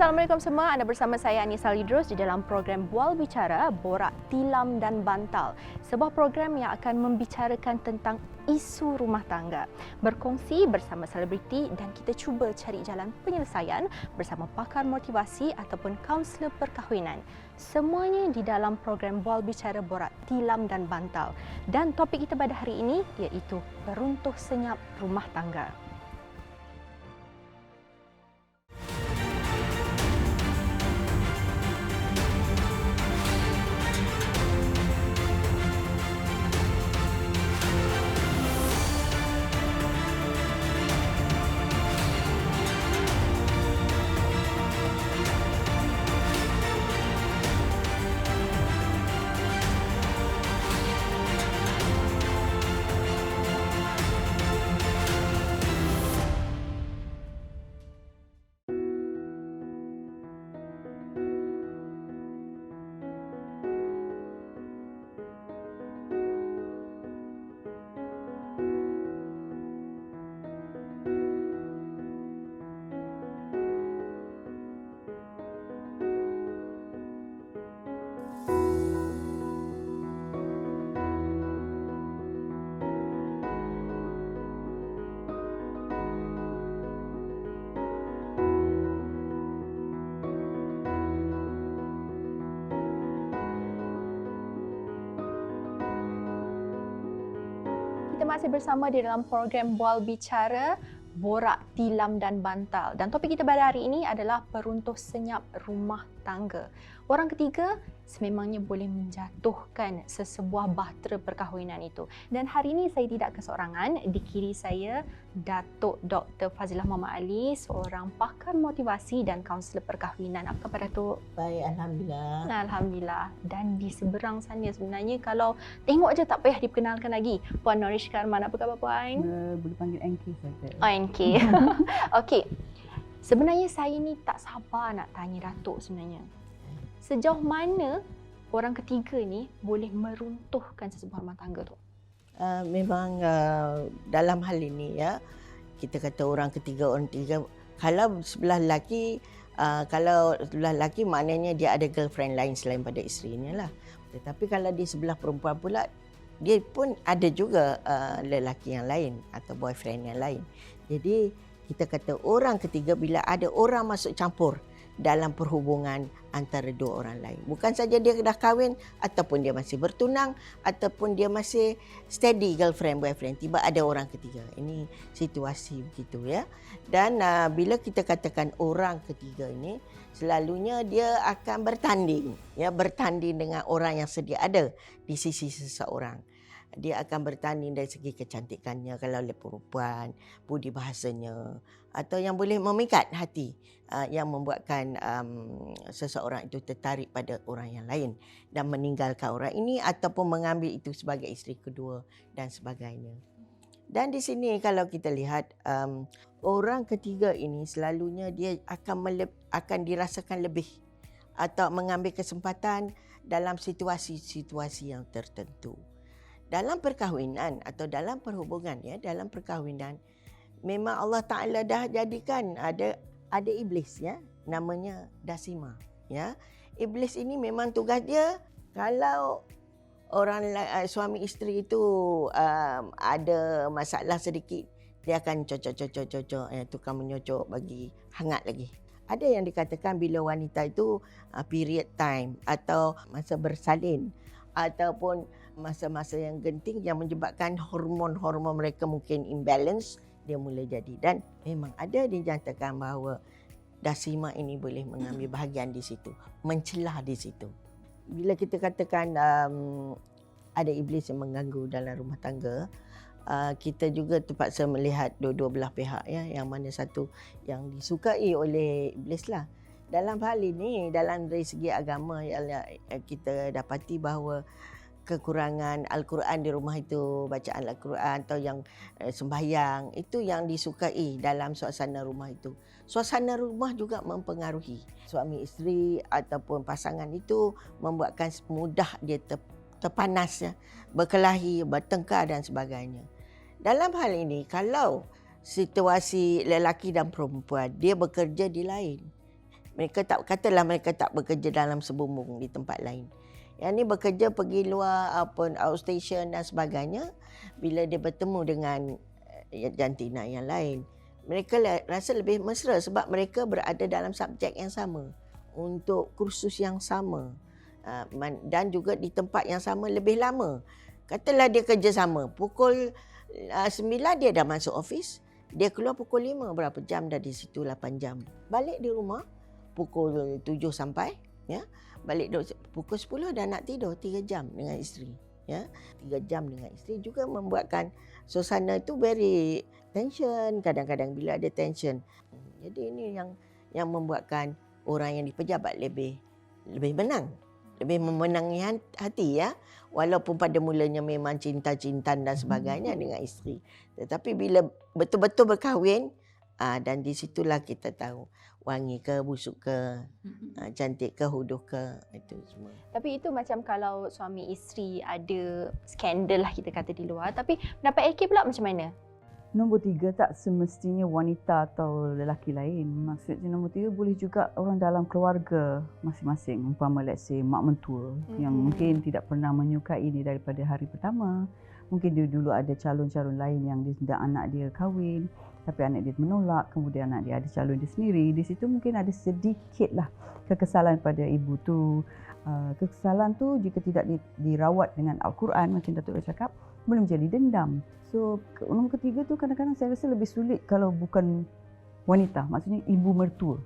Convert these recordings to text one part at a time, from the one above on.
Assalamualaikum semua, anda bersama saya Anissa Lidrus di dalam program Bual Bicara, Borak Tilam dan Bantal. Sebuah program yang akan membicarakan tentang isu rumah tangga, berkongsi bersama selebriti dan kita cuba cari jalan penyelesaian bersama pakar motivasi ataupun kaunselor perkahwinan. Semuanya di dalam program Bual Bicara, Borak Tilam dan Bantal. Dan topik kita pada hari ini iaitu beruntuh senyap rumah tangga. Kita masih bersama di dalam program Bual Bicara, Borak Tilam dan Bantal. Dan topik kita pada hari ini adalah beruntuh senyap rumah tangga. Orang ketiga sememangnya boleh menjatuhkan sesebuah bahtera perkahwinan itu. Dan hari ini saya tidak keseorangan. Di kiri saya, Datuk Dr. Fazilah Muhammad Ali, seorang pakar motivasi dan kaunselor perkahwinan. Apa khabar Datuk? Baik, Alhamdulillah. Alhamdulillah. Dan di seberang sana sebenarnya kalau tengok je tak payah diperkenalkan lagi. Puan Norish Karman, apa khabar Puan? Boleh panggil NK saja. Oh, NK. Okey. Sebenarnya saya ni tak sabar nak tanya Datuk sebenarnya. Sejauh mana orang ketiga ni boleh meruntuhkan sesebuah rumah tangga tu? Memang dalam hal ini ya, kita kata orang ketiga, kalau sebelah lelaki, maknanya dia ada girlfriend lain selain pada isterinya lah. Tetapi kalau di sebelah perempuan pula, dia pun ada juga lelaki yang lain atau boyfriend yang lain. Jadi kita kata orang ketiga bila ada orang masuk campur dalam perhubungan antara dua orang lain. Bukan saja dia dah kahwin ataupun dia masih bertunang ataupun dia masih steady girlfriend boyfriend, tiba ada orang ketiga. Ini situasi begitu ya. Dan bila kita katakan orang ketiga ini, selalunya dia akan bertanding dengan orang yang sedia ada di sisi seseorang. Dia akan bertanding dari segi kecantikannya kalau oleh perempuan, budi bahasanya, atau yang boleh memikat hati, yang membuatkan seseorang itu tertarik pada orang yang lain dan meninggalkan orang ini ataupun mengambil itu sebagai isteri kedua dan sebagainya. Dan di sini kalau kita lihat orang ketiga ini selalunya dia akan dirasakan lebih atau mengambil kesempatan dalam situasi-situasi yang tertentu. Dalam perkahwinan atau dalam perhubungan dalam perkahwinan memang Allah Taala dah jadikan ada iblis namanya Dasima ya. Iblis ini memang tugas dia kalau orang suami isteri itu ada masalah sedikit, dia akan cocok tukang menyocok bagi hangat lagi. Ada yang dikatakan bila wanita itu period time atau masa bersalin ataupun masa-masa yang genting yang menyebabkan hormon-hormon mereka mungkin imbalance, dia mula jadi. Dan memang ada dinyatakan bahawa Dasima ini boleh mengambil bahagian di situ, mencelah di situ. Bila kita katakan ada iblis yang mengganggu dalam rumah tangga, kita juga terpaksa melihat dua-dua belah pihak yang mana satu yang disukai oleh iblis lah. Dalam hal ini, dari segi agama kita dapati bahawa kekurangan Al-Quran di rumah itu, bacaan Al-Quran atau yang sembahyang, itu yang disukai dalam suasana rumah itu. Suasana rumah juga mempengaruhi. Suami isteri ataupun pasangan itu membuatkan mudah dia terpanas, berkelahi, bertengkar dan sebagainya. Dalam hal ini, kalau situasi lelaki dan perempuan, dia bekerja di lain, Mereka tak, katalah mereka tak bekerja dalam sebumbung di tempat lain. Yang ni bekerja pergi luar, outstation dan sebagainya. Bila dia bertemu dengan jantina yang lain, mereka rasa lebih mesra sebab mereka berada dalam subjek yang sama, untuk kursus yang sama, dan juga di tempat yang sama lebih lama. Katalah dia kerja sama, pukul 9 dia dah masuk office, dia keluar pukul 5, berapa jam dah di situ, 8 jam. Balik di rumah pukul 7 sampai, ya. Balik pukul 10 dah nak tidur, 3 jam dengan isteri, ya. 3 jam dengan isteri juga membuatkan suasana itu very tension, kadang-kadang bila ada tension. Jadi ini yang membuatkan orang yang di pejabat lebih menang, lebih memenangi hati, ya. Walaupun pada mulanya memang cinta-cintan dan sebagainya dengan isteri. Tetapi bila betul-betul berkahwin, dan di situlah kita tahu wangi ke, busuk ke, cantik ke, huduh ke, itu semua. Tapi itu macam kalau suami isteri ada skandal lah kita kata di luar. Tapi pendapat AK pula macam mana? Nombor 3 tak semestinya wanita atau lelaki lain. Maksudnya nombor 3 boleh juga orang dalam keluarga masing-masing. Umpama let's say mak mentua yang mungkin tidak pernah menyukai dia daripada hari pertama. Mungkin dia dulu ada calon-calon lain yang dia hendak anak dia kahwin, tapi anak dia menolak, kemudian anak dia ada calon dia sendiri. Di situ mungkin ada sedikitlah kekesalan pada ibu tu. Kekesalan tu jika tidak dirawat dengan Al-Quran macam Datuk Rai cakap, boleh menjadi dendam. So nombor ketiga tu kadang-kadang saya rasa lebih sulit kalau bukan wanita, maksudnya ibu mertua.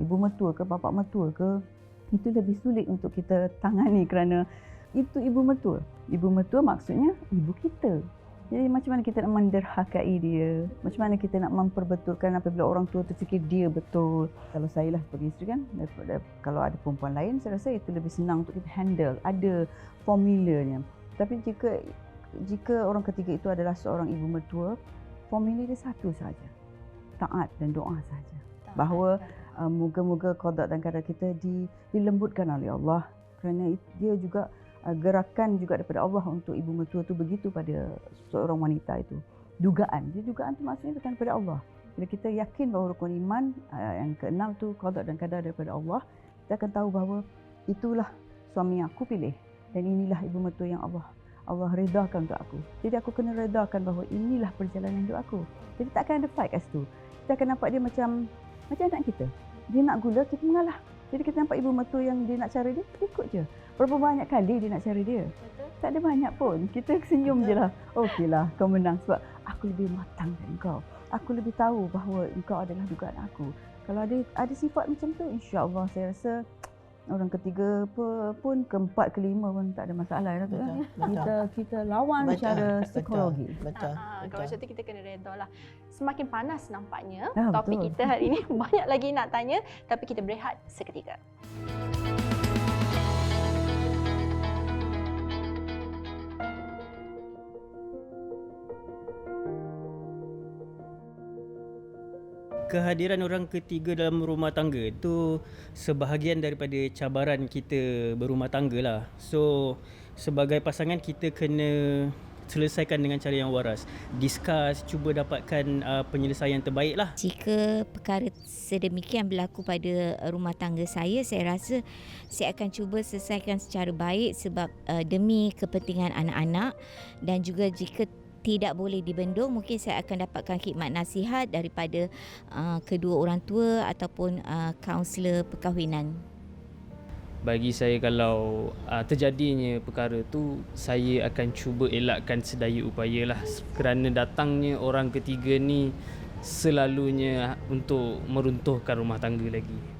Ibu mertua ke bapak mertua ke, itu lebih sulit untuk kita tangani kerana itu ibu mertua. Ibu mertua maksudnya ibu kita. Jadi macam mana kita nak menderhakai dia, macam mana kita nak memperbetulkan apabila orang tua tu fikir dia betul. Kalau saya lah sebagai isteri kan, daripada kalau ada perempuan lain, saya rasa itu lebih senang untuk kita handle, ada formulanya. Tapi jika orang ketiga itu adalah seorang ibu mertua, formula dia satu saja, taat dan doa saja. Bahawa moga-moga qada dan qadar kita dilembutkan oleh Allah, kerana dia juga gerakan juga daripada Allah untuk ibu mertua tu begitu pada seorang wanita itu. Dugaan tu maksudnya bukan daripada Allah. Bila kita yakin bahawa rukun iman yang keenam tu qada dan qadar daripada Allah, kita akan tahu bahawa itulah suami yang aku pilih dan inilah ibu mertua yang Allah redakan untuk aku. Jadi aku kena redakan bahawa inilah perjalanan hidup aku. Jadi takkan ada fight kat situ. Kita akan nampak dia macam anak kita. Dia nak gula, kita mengalah. Jadi kita nampak ibu mertua yang dia nak cara dia, kita ikut je. Berapa banyak kali dia nak cara dia? Betul. Tak ada banyak pun. Kita senyum je lah. Okeylah, kau menang sebab aku lebih matang dari kau. Aku lebih tahu bahawa engkau adalah dugaan aku. Kalau ada sifat macam tu, insya-Allah saya rasa orang ketiga pun, keempat, kelima pun tak ada masalah. Kita lawan secara psikologi. Betul. Kalau macam tu kita kena redha lah. Semakin panas nampaknya topik betul. kita hari ini. Banyak lagi nak tanya, tapi kita berehat seketika. Kehadiran orang ketiga dalam rumah tangga itu sebahagian daripada cabaran kita berumah tangga lah. So sebagai pasangan kita kena selesaikan dengan cara yang waras. Discuss, cuba dapatkan penyelesaian terbaik lah. Jika perkara sedemikian berlaku pada rumah tangga saya rasa saya akan cuba selesaikan secara baik sebab demi kepentingan anak-anak, dan juga jika tidak boleh dibendung, mungkin saya akan dapatkan khidmat nasihat daripada kedua orang tua ataupun kaunselor perkahwinan. Bagi saya, kalau terjadinya perkara tu, saya akan cuba elakkan sedaya upaya lah, kerana datangnya orang ketiga ni selalunya untuk meruntuhkan rumah tangga lagi.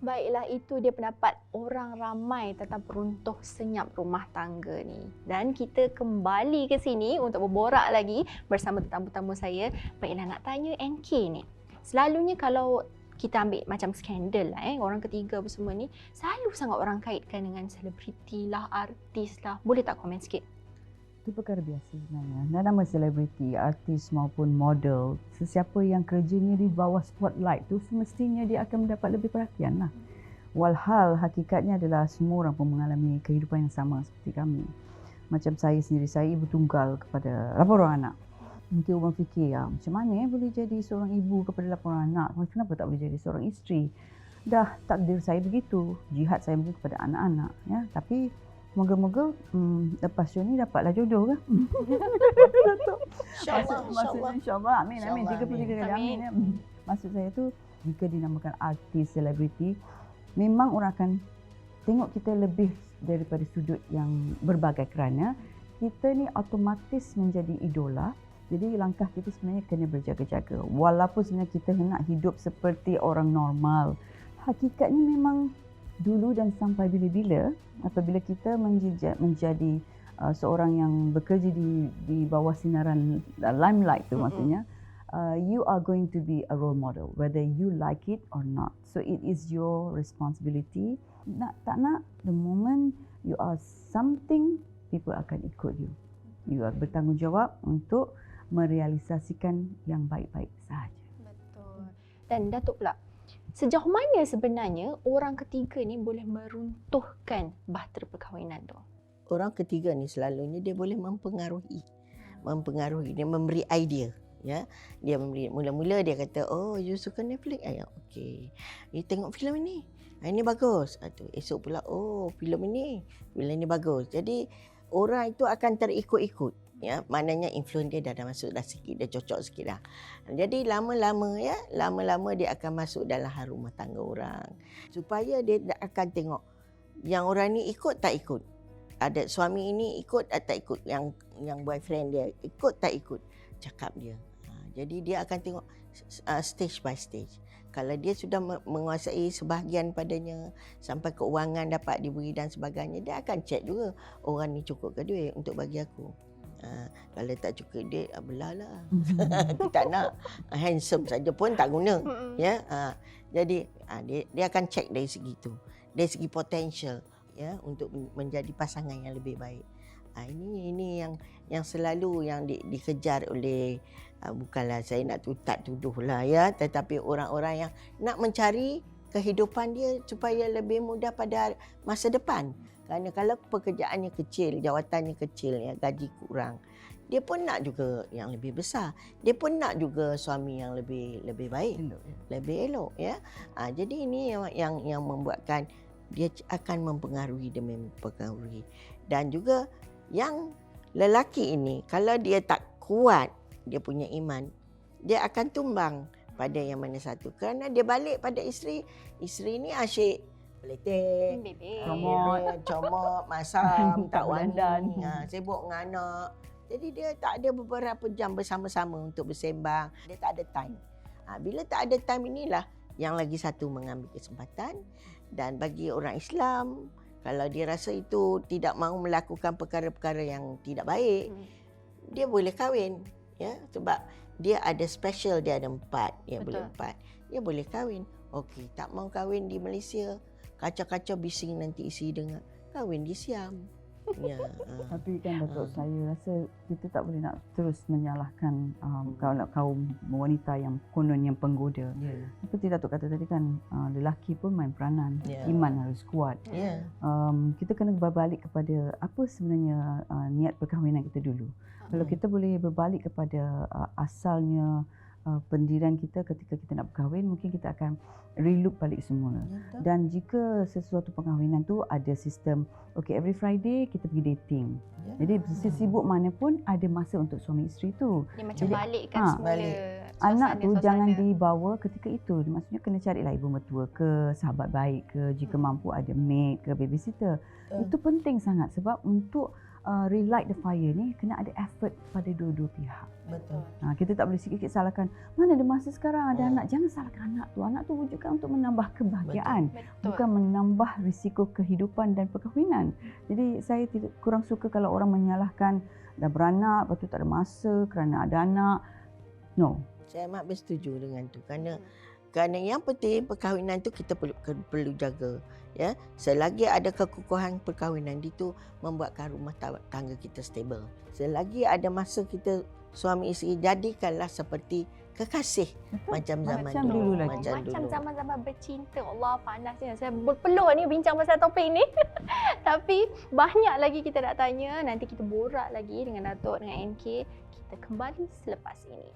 Baiklah, itu dia pendapat orang ramai tentang peruntuh senyap rumah tangga ni. Dan kita kembali ke sini untuk berborak lagi bersama tetamu-tetamu saya. Baiklah, nak tanya NK ni. Selalunya kalau kita ambil macam skandal lah, orang ketiga apa semua ni, selalu sangat orang kaitkan dengan selebriti lah, artis lah. Boleh tak komen sikit? Itu perkara biasa sebenarnya. Dan nama selebriti, artis maupun model, sesiapa yang kerjanya di bawah spotlight tu semestinya dia akan mendapat lebih perhatian lah. Walhal hakikatnya adalah semua orang pun mengalami kehidupan yang sama seperti kami. Macam saya sendiri, saya ibu tunggal kepada 8 orang anak. Mungkin orang fikir, macam mana boleh jadi seorang ibu kepada 8 orang anak? Kenapa tak boleh jadi seorang isteri? dah takdir saya begitu. Jihad saya mungkin kepada anak-anak, ya. Tapi moga-moga lepas show ni dapatlah jodoh kan. Datuk. Maksudnya insya-Allah. Amin. Amin. 33 kali amin ya. Maksud saya tu jika dinamakan artis, selebriti, memang orang akan tengok kita lebih daripada sudut yang berbagai kerana kita ni otomatis menjadi idola. Jadi langkah kita sebenarnya kena berjaga-jaga. Walaupun sebenarnya kita nak hidup seperti orang normal. Hakikatnya memang dulu dan sampai bila-bila apabila kita menjadi seorang yang bekerja di bawah sinaran limelight tu maksudnya, you are going to be a role model whether you like it or not. So it is your responsibility. Nak tak nak, the moment you are something, people akan ikut you. You are bertanggungjawab untuk merealisasikan yang baik-baik sahaja. Betul. Dan Datuk pula, sejauh mana sebenarnya orang ketiga ni boleh meruntuhkan bahtera perkahwinan tu? Orang ketiga ni selalunya dia boleh mempengaruhi, dia memberi idea. Ya, dia memberi, mula-mula dia kata, oh you suka Netflix, okey, you tengok filem ini, ini bagus. Esok pula, oh filem ini bagus. Jadi orang itu akan terikut-ikut, ya, maknanya influence dia dah masuk dah sikit, dah cocok sikit dah. Jadi lama-lama dia akan masuk dalam rumah tangga orang, supaya dia akan tengok yang orang ni ikut tak ikut. Ada suami ini ikut tak ikut, yang boyfriend dia ikut tak ikut cakap dia. Jadi dia akan tengok stage by stage. Kalau dia sudah menguasai sebahagian padanya, sampai keuangan dapat diberi dan sebagainya, dia akan cek juga orang ni cukup ke duit untuk bagi aku. Kalau tak cukup duit, belalah. Aku tak nak. Handsome saja pun tak guna. Ya. Jadi dia akan cek dari segi itu, dari segi potensial, ya, untuk menjadi pasangan yang lebih baik. Ini yang selalu yang dikejar oleh, bukanlah saya nak tuduhlah ya, tetapi orang-orang yang nak mencari kehidupan dia supaya lebih mudah pada masa depan. Kerana kalau pekerjaannya kecil, jawatannya kecil, ya, gaji kurang, dia pun nak juga yang lebih besar. Dia pun nak juga suami yang lebih baik, lebih elok, ya. Jadi ini yang membuatkan dia akan mempengaruhi demi mempengaruhi. Dan juga yang lelaki ini, kalau dia tak kuat dia punya iman, dia akan tumbang pada yang mana satu. Kerana dia balik pada isteri ni asyik peletek, comot, masam, tak wangi, sibuk dengan anak. Jadi dia tak ada beberapa jam bersama-sama untuk bersembang. Dia tak ada time. Bila tak ada time inilah yang lagi satu mengambil kesempatan. Dan bagi orang Islam, kalau dia rasa itu tidak mahu melakukan perkara-perkara yang tidak baik, dia boleh kahwin. Ya, sebab dia ada special, dia ada 4, dia boleh 4. Dia boleh kahwin. Okey, tak mau kahwin di Malaysia, kacau-kacau bising nanti isi dengar, kahwin di Siam. Ya. Tapi kan Datuk, saya rasa kita tak boleh nak terus menyalahkan kaum wanita yang konon yang penggoda. Seperti Datuk kata tadi kan, lelaki pun main peranan, iman harus kuat. Kita kena berbalik kepada apa sebenarnya niat perkahwinan kita dulu. Kalau kita boleh berbalik kepada asalnya pendirian kita ketika kita nak berkahwin, mungkin kita akan relook balik semula. Dan jika sesuatu perkahwinan tu ada sistem, okay, every Friday kita pergi dating. Jadi sibuk mana pun ada masa untuk suami isteri tu. Dia macam balikkan semula. Anak tu jangan dibawa ketika itu. Maksudnya kena carilah ibu mertua ke, sahabat baik ke, jika mampu ada maid ke, babysitter. Itu penting sangat sebab untuk relight the fire ni kena ada effort pada dua-dua pihak. Betul. Kita tak boleh sikit-sikit salahkan. Mana ada masa sekarang ada anak. Jangan salahkan anak tu. Anak tu wujudkan untuk menambah kebahagiaan. Betul. Bukan menambah risiko kehidupan dan perkahwinan. Jadi saya kurang suka kalau orang menyalahkan dah beranak, lepas tu tak ada masa kerana ada anak. No. Saya amat bersetuju dengan tu. Kerana yang penting perkahwinan tu kita perlu jaga. Ya, selagi ada kekukuhan perkahwinan itu membuatkan rumah tangga kita stable. Selagi ada masa kita suami isteri, jadikanlah seperti kekasih. Macam zaman dulu. Macam zaman-zaman bercinta. Allah, panasnya. Saya berpeluh ni bincang pasal topik ni. Tapi banyak lagi kita nak tanya. Nanti kita borak lagi dengan Datuk, dengan MK. Kita kembali selepas ini.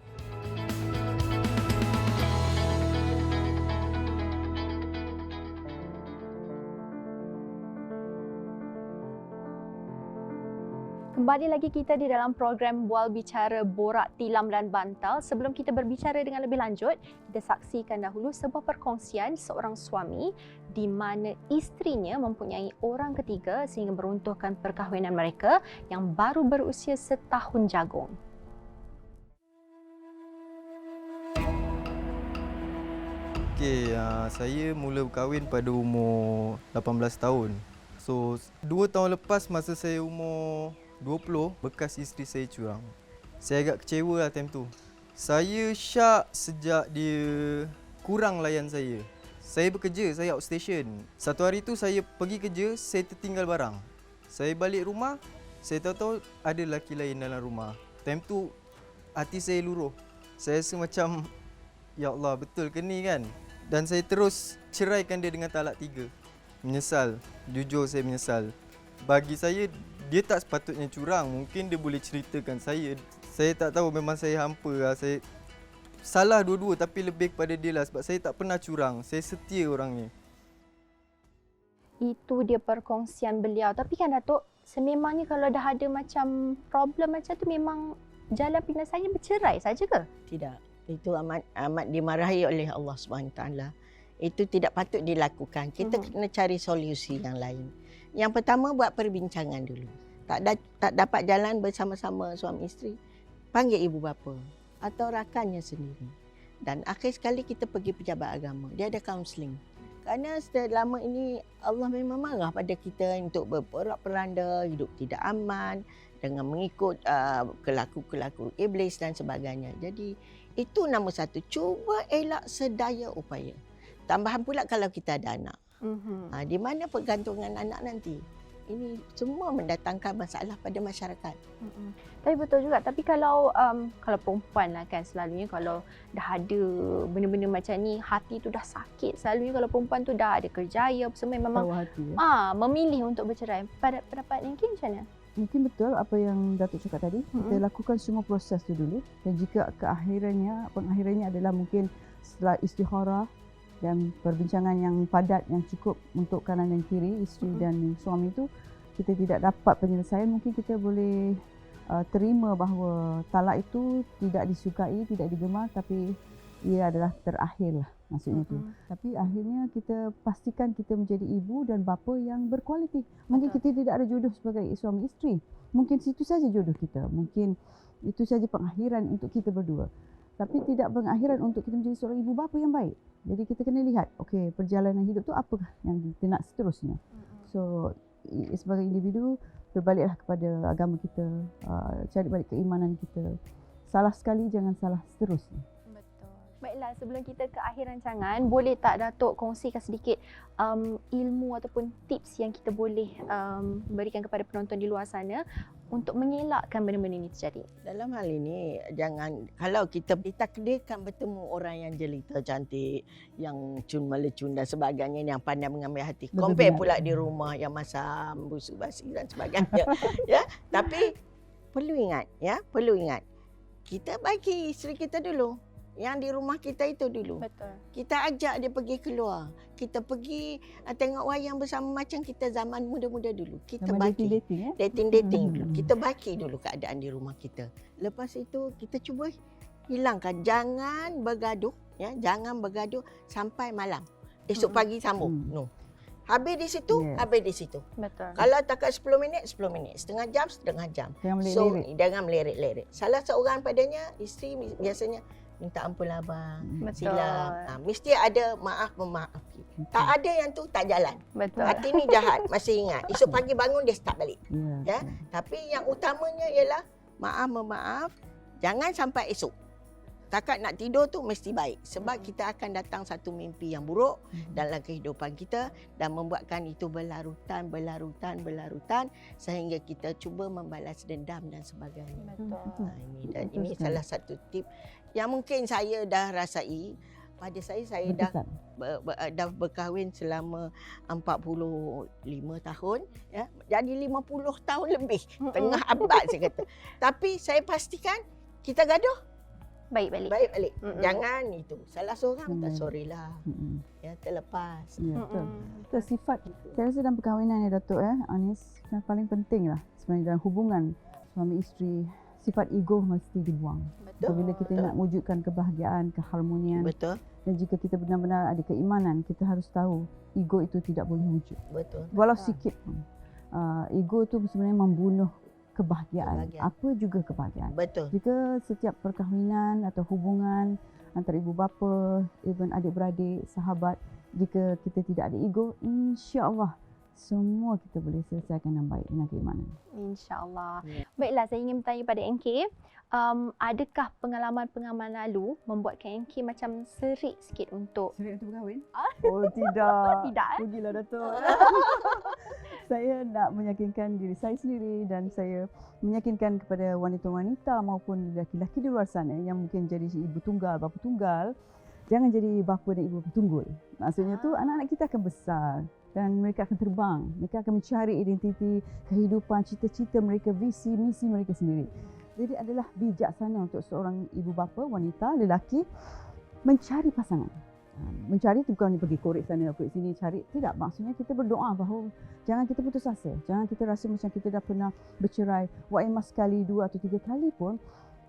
Kembali lagi kita di dalam program Bual Bicara Borak Tilam dan Bantal. Sebelum kita berbicara dengan lebih lanjut, kita saksikan dahulu sebuah perkongsian seorang suami di mana isterinya mempunyai orang ketiga sehingga meruntuhkan perkahwinan mereka yang baru berusia setahun jagung. Saya mula berkahwin pada umur 18 tahun. So, 2 tahun lepas masa saya umur 20, bekas isteri saya curang. Saya agak kecewa lah time tu. Saya syak sejak dia kurang layan saya. Saya bekerja, saya outstation. Satu hari tu saya pergi kerja, saya tertinggal barang. Saya balik rumah, saya tahu-tahu ada lelaki lain dalam rumah. Time tu hati saya luruh. Saya rasa macam, ya Allah, betul ke ni kan? Dan saya terus ceraikan dia dengan talak 3. Menyesal, jujur saya menyesal. Bagi saya, dia tak sepatutnya curang. Mungkin dia boleh ceritakan saya. Saya tak tahu, memang saya hampa lah. Saya salah dua-dua tapi lebih kepada dia lah. Sebab saya tak pernah curang. Saya setia orang ni. Itu dia perkongsian beliau. Tapi kan Datuk, sememangnya kalau dah ada macam problem macam tu memang jalan penyelesaiannya bercerai saja ke? Tidak. Itu amat dimarahi oleh Allah SWT. Itu tidak patut dilakukan. Kita kena cari solusi yang lain. Yang pertama, buat perbincangan dulu. Tak dapat jalan bersama-sama suami isteri, panggil ibu bapa atau rakannya sendiri. Dan akhir sekali kita pergi pejabat agama. Dia ada kaunseling. Kerana selama ini Allah memang marah pada kita untuk berporak-poranda, hidup tidak aman dengan mengikut kelaku-kelaku iblis dan sebagainya. Jadi itu nombor satu. Cuba elak sedaya upaya. Tambahan pula kalau kita ada anak. Di mana pergantungan anak nanti? Ini semua mendatangkan masalah pada masyarakat. Tapi betul juga. Tapi kalau perempuan lah kan, selalunya kalau dah ada benda-benda macam ni, hati tu dah sakit. Selalunya kalau perempuan tu dah ada kerjaya, semua memang hati, memilih untuk bercerai. Pada pendapat Ninkin macam mana? Mungkin betul apa yang Datuk cakap tadi. Kita lakukan semua proses tu dulu. Dan jika pengakhirannya adalah mungkin setelah istikharah dan perbincangan yang padat yang cukup untuk kanan dan kiri, isteri dan suami itu, kita tidak dapat penyelesaian, mungkin kita boleh terima bahawa talak itu tidak disukai, tidak digemar, tapi ia adalah terakhir lah maksudnya tu. Tapi akhirnya kita pastikan kita menjadi ibu dan bapa yang berkualiti. Mungkin kita tidak ada jodoh sebagai suami isteri. Mungkin situ saja jodoh kita. Mungkin itu saja pengakhiran untuk kita berdua. Tapi tidak pengakhiran untuk kita menjadi seorang ibu bapa yang baik. Jadi kita kena lihat, okey, perjalanan hidup tu apakah yang kita nak seterusnya. So sebagai individu, berbaliklah kepada agama kita, cari balik keimanan kita. Salah sekali, jangan salah seterusnya. Baiklah, sebelum kita ke akhir rancangan, boleh tak Datuk kongsikan sedikit ilmu ataupun tips yang kita boleh berikan kepada penonton di luar sana untuk mengelakkan benda-benda ini terjadi? Dalam hal ini, jangan, kalau kita ditakdirkan bertemu orang yang jelita, cantik, yang cun melecun dan sebagainya, yang pandai mengambil hati. Compare pula di rumah yang masam, busuk basi dan sebagainya. Ya, tapi perlu ingat, kita bagi isteri kita dulu. Yang di rumah kita itu dulu. Betul. Kita ajak dia pergi keluar. Kita pergi tengok wayang bersama macam kita zaman muda-muda dulu. Kita bagi. Dating dulu. Kita bagi dulu keadaan di rumah kita. Lepas itu kita cuba hilangkan. Jangan bergaduh. Ya, jangan bergaduh sampai malam. Esok pagi sambung. No. Habis di situ, habis di situ. Betul. Kalau takat 10 minit, 10 minit. Setengah jam. Jangan melirik-lirik. Salah seorang padanya, isteri biasanya, minta ampun lah abang, silap. Mesti ada maaf memaafkan. Tak ada yang tu tak jalan. Betul. Hati ni jahat, masih ingat. Esok pagi bangun dia start balik. Ya. Tapi yang utamanya ialah maaf memaaf. Jangan sampai esok. Takat nak tidur tu mesti baik. Sebab kita akan datang satu mimpi yang buruk dalam kehidupan kita dan membuatkan itu berlarutan sehingga kita cuba membalas dendam dan sebagainya. Betul. Ini salah satu tip yang mungkin saya dah rasai. Pada saya dah berkahwin selama 45 tahun, ya. Jadi 50 tahun lebih, tengah abad saya kata. Tapi saya pastikan kita gaduh, baik balik. baik balik. Mm-mm. Jangan itu. Salah seorang tak Baik. sorry lah. Mm-mm. Ya, terlepas. Ya, betul. Mm-mm. Itu sifat, saya rasa dalam perkahwinan ya Datuk Anis, yang paling penting lah sebenarnya dalam hubungan suami isteri, sifat ego mesti dibuang. Betul. Apabila kita nak wujudkan kebahagiaan, keharmonian, Betul. dan jika kita benar-benar ada keimanan, kita harus tahu ego itu tidak boleh wujud. Betul. Walau sikit pun. Ego itu sebenarnya membunuh kebahagiaan. Kebahagiaan. Apa juga kebahagiaan. Betul. Jika setiap perkahwinan atau hubungan antara ibu bapa, even adik-beradik, sahabat, jika kita tidak ada ego, insya-Allah semua kita boleh selesaikan dengan baik dengan keimanan. InsyaAllah. Ya. Baiklah, saya ingin bertanya pada NK, adakah pengalaman-pengalaman lalu membuatkan NK macam serik sikit untuk Serik untuk berkahwin? Oh tidak. Tidak, eh? Rugilah Datuk. Saya nak meyakinkan diri saya sendiri dan saya meyakinkan kepada wanita-wanita maupun lelaki-lelaki di luar sana yang mungkin jadi ibu tunggal, bapa tunggal, jangan jadi bapa dan ibu tunggul. Maksudnya tu anak-anak kita akan besar dan mereka akan terbang. Mereka akan mencari identiti, kehidupan, cita-cita mereka, visi, misi mereka sendiri. Jadi adalah bijaksana untuk seorang ibu bapa, wanita, lelaki mencari pasangan. Mencari itu bukan pergi korek sana, korek sini, cari. Tidak, maksudnya kita berdoa bahawa jangan kita putus asa. Jangan kita rasa macam kita dah pernah bercerai. Wa'imah sekali, 2 atau 3 kali pun.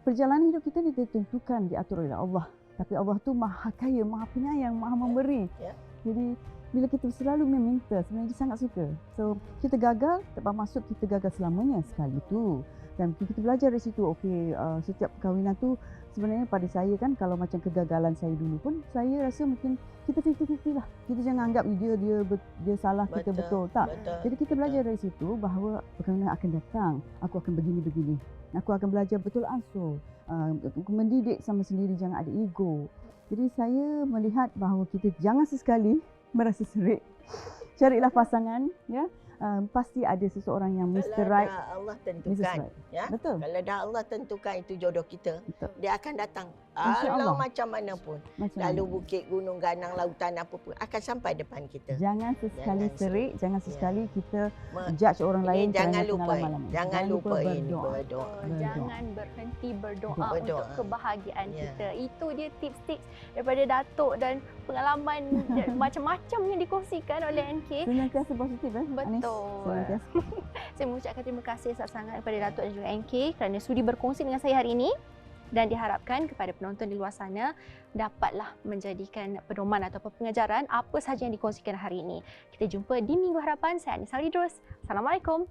Perjalanan hidup kita ditentukan, diatur oleh Allah. Tapi Allah tu maha kaya, maha penyayang, maha memberi. Ya. Jadi bila kita selalu meminta, sebenarnya dia sangat suka. So kita gagal, tak masuk kita gagal selamanya sekali tu. Dan kita belajar dari situ, okey, setiap perkahwinan tu sebenarnya pada saya kan, kalau macam kegagalan saya dulu pun, saya rasa mungkin kita 50-50 lah. Kita jangan anggap dia salah, kita betul. Tak. Betul. Jadi kita belajar dari situ bahawa perkahwinan akan datang. Aku akan begini-begini. Aku akan belajar betul ansur. Mendidik sama sendiri, jangan ada ego. Jadi saya melihat bahawa kita jangan sesekali merasa serik. Carilah pasangan, ya. Pasti ada seseorang yang Mr. Kalau Right. dah Allah Mrs. tentukan, Right. ya. Betul. Kalau dah Allah tentukan itu jodoh kita, Betul. dia akan datang. InsyaAllah. Alam macam mana pun. Macam Lalu mana? bukit, gunung, ganang, lautan apa pun akan sampai depan kita. Jangan sesekali Jangan serik, jangan Ya. sesekali kita Me- judge orang Ini lain jangan kerana lupa, pengalaman. jangan lupa ini berdoa. berdoa. Jangan berhenti berdoa Berdoa. untuk kebahagiaan Ya. kita. Itu dia tips-tips daripada Datuk dan pengalaman macam-macam yang dikongsikan oleh NK. Senantiasa positif, Anis. Betul. Senantiasa. Saya mengucapkan terima kasih sangat-sangat kepada Datuk dan juga NK kerana sudi berkongsi dengan saya hari ini. Dan diharapkan kepada penonton di luar sana dapatlah menjadikan pedoman ataupun pengajaran apa sahaja yang dikongsikan hari ini. Kita jumpa di minggu hadapan. Saya Anis Lidrus. Assalamualaikum.